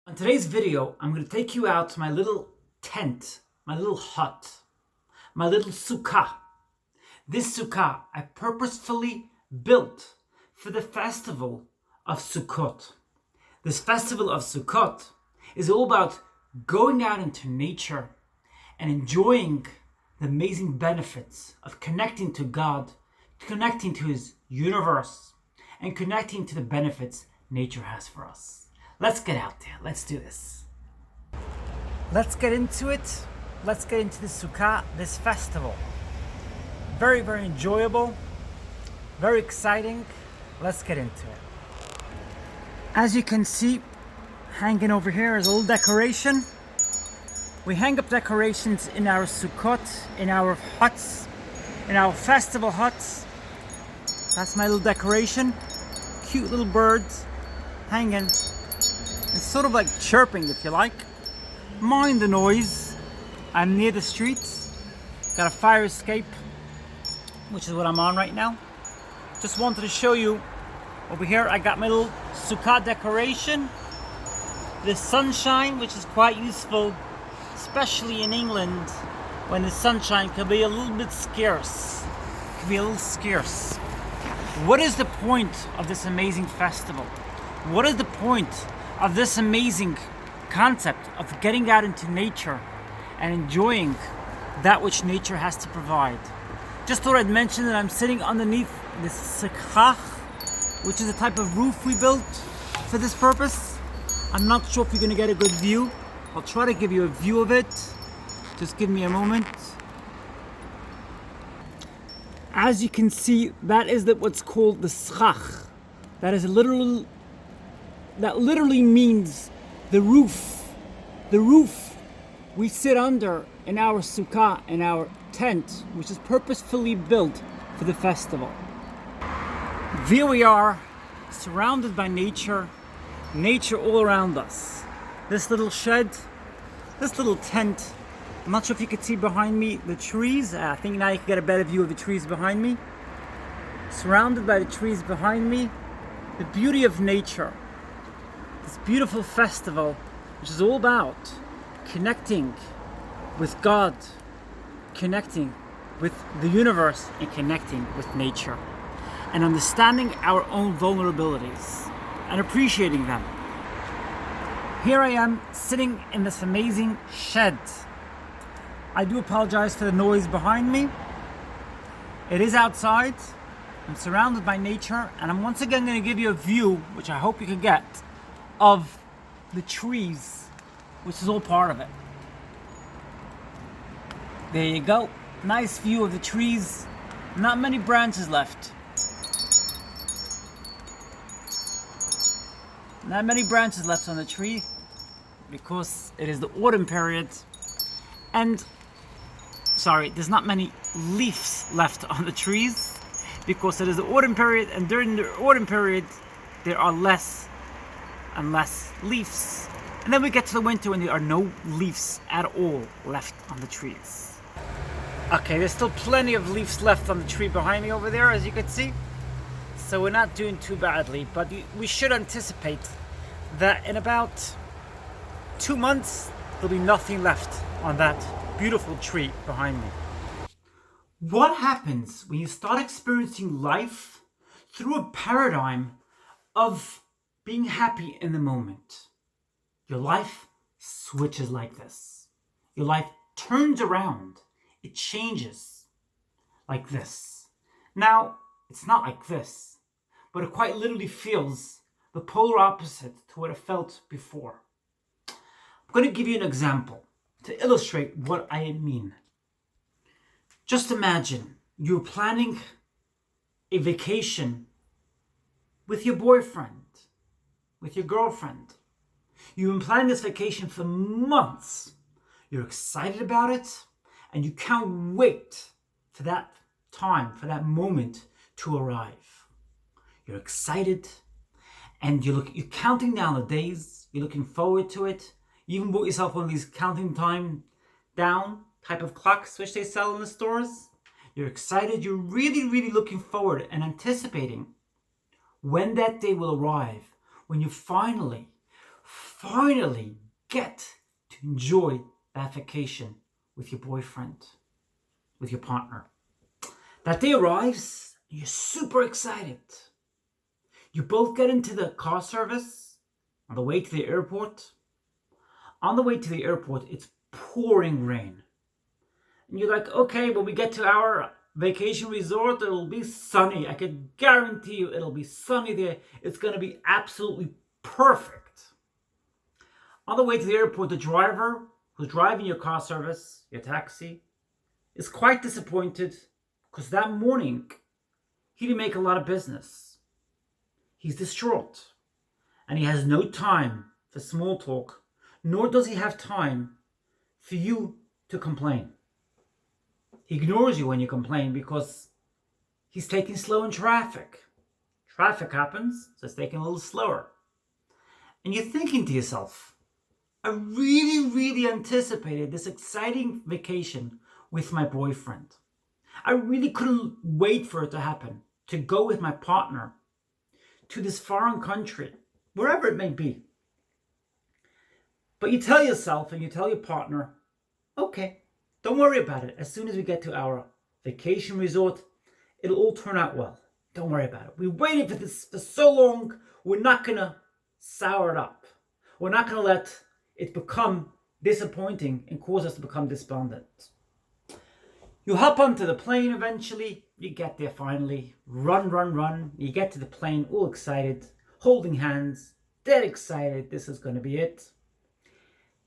On today's video, I'm going to take you out to my little tent, my little hut, my little sukkah. This sukkah I purposefully built for the festival of Sukkot. This festival of Sukkot is all about going out into nature and enjoying the amazing benefits of connecting to God, connecting to His universe, and connecting to the benefits nature has for us. Let's get out there. Let's do this. Let's get into it. Let's get into the Sukkah, this festival. Very, very enjoyable. Very exciting. Let's get into it. As you can see, hanging over here is a little decoration. We hang up decorations in our Sukkot, in our huts, in our festival huts. That's my little decoration. Cute little birds hanging. It's sort of like chirping, if you like. Mind the noise. I'm near the streets. Got a fire escape, which is what I'm on right now. Just wanted to show you over here. I got my little Sukkah decoration. The sunshine, which is quite useful, especially in England, when the sunshine can be a little bit scarce. Can be a little scarce. What is the point of this amazing festival? What is the point of this amazing concept of getting out into nature and enjoying that which nature has to provide? Just thought I'd mention that I'm sitting underneath this sukkah, which is a type of roof we built for this purpose. I'm not sure if you're going to get a good view. I'll try to give you a view of it. Just give me a moment. As you can see, that is what's called the schach. That literally means the roof. The roof we sit under in our sukkah, in our tent, which is purposefully built for the festival. Here we are, surrounded by nature, nature all around us. This little shed, this little tent, I'm not sure if you can see behind me the trees. I think now you can get a better view of the trees behind me. Surrounded by the trees behind me, the beauty of nature. This beautiful festival, which is all about connecting with God, connecting with the universe, and connecting with nature, and understanding our own vulnerabilities and appreciating them. Here I am sitting in this amazing shed. I do apologize for the noise behind me. It is outside. I'm surrounded by nature, and I'm once again going to give you a view, which I hope you can get, of the trees, which is all part of it. There you go. Nice view of the trees. Not many branches left. Not many branches left on the tree because it is the autumn period. And, sorry, there's not many leaves left on the trees because it is the autumn period, and during the autumn period there are less and less leaves. And then we get to the winter when there are no leaves at all left on the trees. Okay, there's still plenty of leaves left on the tree behind me over there, as you can see. So we're not doing too badly, but we should anticipate that in about 2 months, there'll be nothing left on that beautiful tree behind me. What happens when you start experiencing life through a paradigm of being happy in the moment? Your life switches like this. Your life turns around. It changes like this. Now, it's not like this, but it quite literally feels the polar opposite to what it felt before. I'm going to give you an example to illustrate what I mean. Just imagine you're planning a vacation with your boyfriend, with your girlfriend. You've been planning this vacation for months. You're excited about it, and you can't wait for that time, for that moment to arrive. You're excited, and you're counting down the days. You're looking forward to it. You even bought yourself one of these counting time down type of clocks which they sell in the stores. You're excited. You're really, really looking forward and anticipating when that day will arrive, when you finally finally get to enjoy that vacation with your boyfriend, with your partner. That day arrives, and you're super excited. You both get into the car service on the way to the airport. On the way to the airport, it's pouring rain. And you're like, okay, when we get to our vacation resort, it'll be sunny. I can guarantee you it'll be sunny there. It's going to be absolutely perfect. On the way to the airport, the driver who's driving your car service, your taxi, is quite disappointed because that morning he didn't make a lot of business. He's distraught and he has no time for small talk, nor does he have time for you to complain. He ignores you when you complain because he's taking slow in traffic. Traffic happens, so it's taking a little slower. And you're thinking to yourself, I really anticipated this exciting vacation with my boyfriend. I really couldn't wait for it to happen, to go with my partner to this foreign country, wherever it may be. But you tell yourself and you tell your partner, okay, don't worry about it. As soon as we get to our vacation resort, it'll all turn out well. Don't worry about it. We waited for this for so long. We're not going to sour it up. We're not going to let it become disappointing and cause us to become despondent. You hop onto the plane eventually. You get there finally. Run. You get to the plane all excited, holding hands, dead excited. This is going to be it.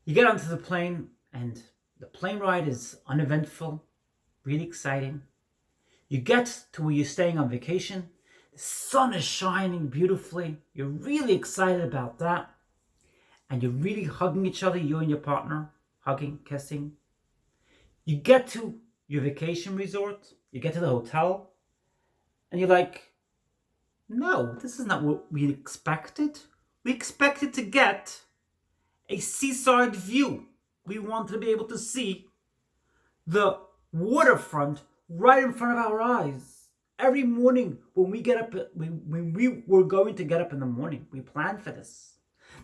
You get onto the plane and the plane ride is uneventful, really exciting. You get to where you're staying on vacation. The sun is shining beautifully. You're really excited about that. And you're really hugging each other, you and your partner, hugging, kissing. You get to your vacation resort. You get to the hotel. And you're like, no, this is not what we expected. We expected to get a seaside view. We wanted to be able to see the waterfront right in front of our eyes. Every morning when we get up, when we were going to get up in the morning, we planned for this.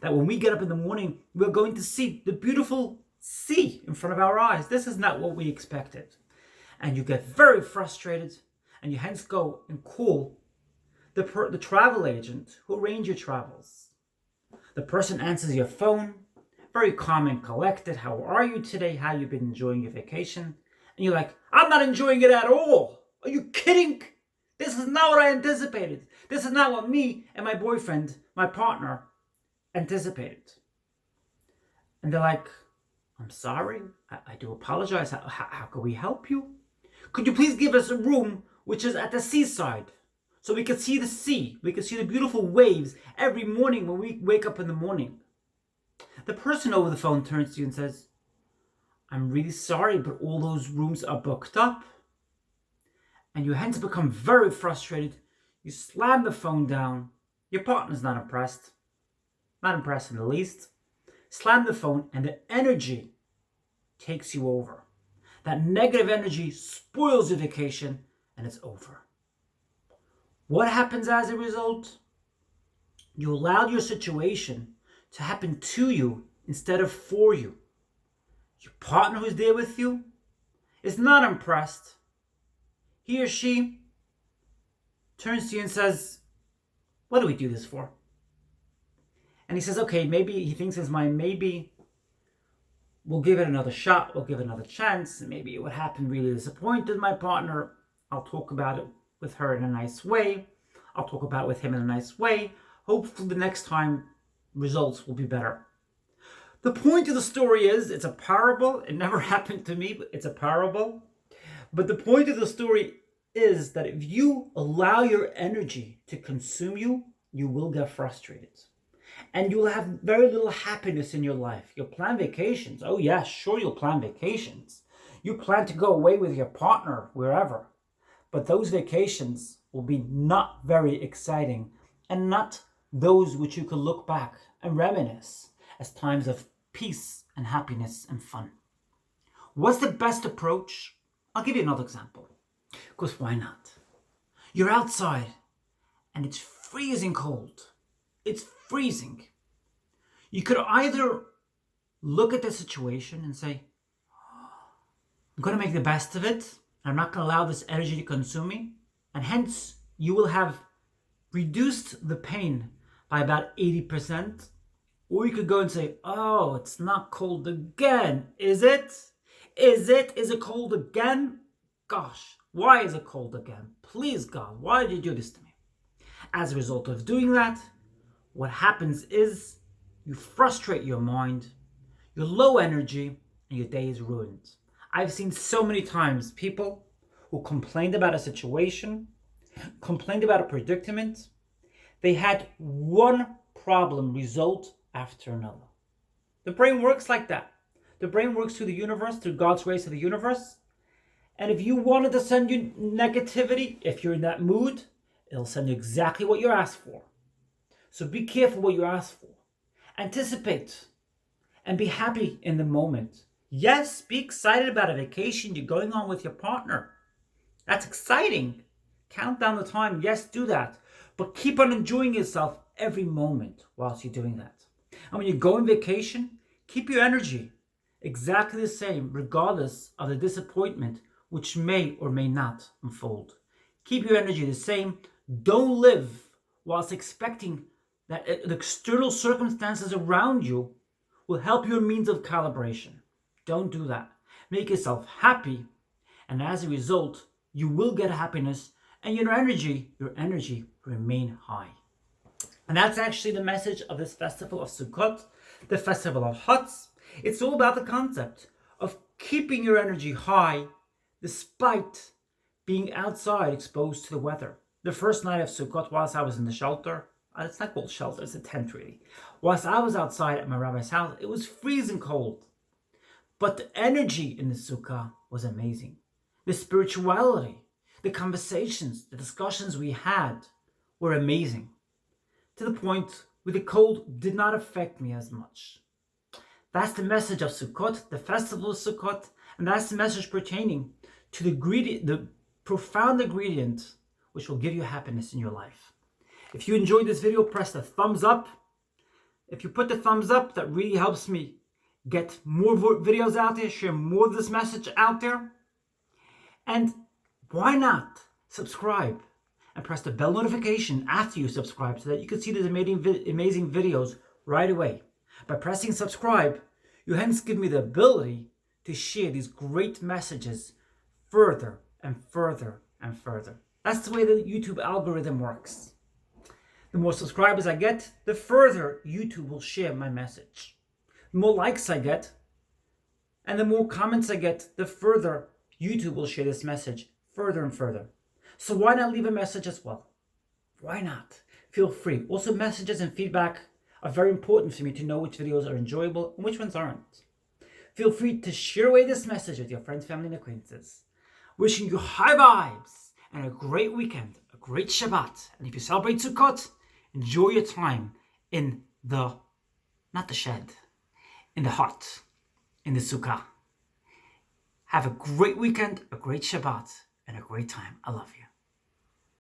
That when we get up in the morning, we're going to see the beautiful sea in front of our eyes. This is not what we expected. And you get very frustrated and you hence go and call the travel agent who arranged your travels. The person answers your phone, very calm and collected. How are you today? How you been enjoying your vacation? And you're like, I'm not enjoying it at all. Are you kidding? This is not what I anticipated. This is not what me and my boyfriend, my partner, anticipated. And they're like, I'm sorry. I do apologize. How can we help you? Could you please give us a room which is at the seaside so we can see the sea? We can see the beautiful waves every morning when we wake up in the morning. The person over the phone turns to you and says, I'm really sorry, but all those rooms are booked up. And you hence become very frustrated. You slam the phone down. Your partner's not impressed. Not impressed in the least. Slam the phone and the energy takes you over. That negative energy spoils your vacation and it's over. What happens as a result? You allowed your situation to happen to you instead of for you. Your partner who's there with you is not impressed. He or she turns to you and says, what do we do this for? And he says, okay, maybe he thinks in his mind, maybe we'll give it another shot. We'll give it another chance. Maybe it would happen really disappointed my partner. I'll talk about it with her in a nice way. I'll talk about it with him in a nice way. Hopefully the next time results will be better. The point of the story is, it's a parable. It never happened to me, but it's a parable. But the point of the story is that if you allow your energy to consume you, you will get frustrated. And you'll have very little happiness in your life. You'll plan vacations. Oh yeah, sure, you'll plan vacations. You plan to go away with your partner wherever. But those vacations will be not very exciting and not those which you could look back and reminisce as times of peace and happiness and fun. What's the best approach? I'll give you another example. Because why not? You're outside and it's freezing cold. It's freezing. You could either look at the situation and say, I'm going to make the best of it. I'm not going to allow this energy to consume me. And hence, you will have reduced the pain by about 80%. Or you could go and say, oh, it's not cold again. Is it? Is it cold again? Gosh, why is it cold again? Please, God, why did you do this to me? As a result of doing that, what happens is you frustrate your mind, you're low energy, and your day is ruined. I've seen so many times people who complained about a situation, complained about a predicament. They had one problem result after another. The brain works like that. The brain works through the universe, through God's grace of the universe. And if you wanted to send you negativity, if you're in that mood, it'll send you exactly what you asked for. So be careful what you ask for. Anticipate and be happy in the moment. Yes, be excited about a vacation you're going on with your partner. That's exciting. Count down the time. Yes, do that. But keep on enjoying yourself every moment whilst you're doing that. And when you go on vacation, keep your energy exactly the same, regardless of the disappointment which may or may not unfold. Keep your energy the same. Don't live whilst expecting that the external circumstances around you will help your means of calibration. Don't do that. Make yourself happy, and as a result, you will get happiness, and your energy remain high. And that's actually the message of this festival of Sukkot, the festival of huts. It's all about the concept of keeping your energy high despite being outside exposed to the weather. The first night of Sukkot, whilst I was in the shelter, it's not called shelter, it's a tent really. Whilst I was outside at my rabbi's house, it was freezing cold. But the energy in the Sukkah was amazing. The spirituality, the conversations, the discussions we had were amazing. To the point where the cold did not affect me as much. That's the message of Sukkot, the festival of Sukkot, and that's the message pertaining to the profound ingredient which will give you happiness in your life. If you enjoyed this video, press the thumbs up. If you put the thumbs up, that really helps me get more videos out there, share more of this message out there. And why not subscribe and press the bell notification after you subscribe so that you can see these amazing videos right away. By pressing subscribe, you hence give me the ability to share these great messages further and further and further. That's the way the YouTube algorithm works. The more subscribers I get, the further YouTube will share my message. The more likes I get, and the more comments I get, the further YouTube will share this message further and further. So why not leave a message as well? Why not? Feel free. Also, messages and feedback are very important for me to know which videos are enjoyable and which ones aren't. Feel free to share away this message with your friends, family, and acquaintances. Wishing you high vibes and a great weekend, a great Shabbat. And if you celebrate Sukkot, enjoy your time in the, not the shed, in the hut, in the Sukkah. Have a great weekend, a great Shabbat, and a great time. I love you.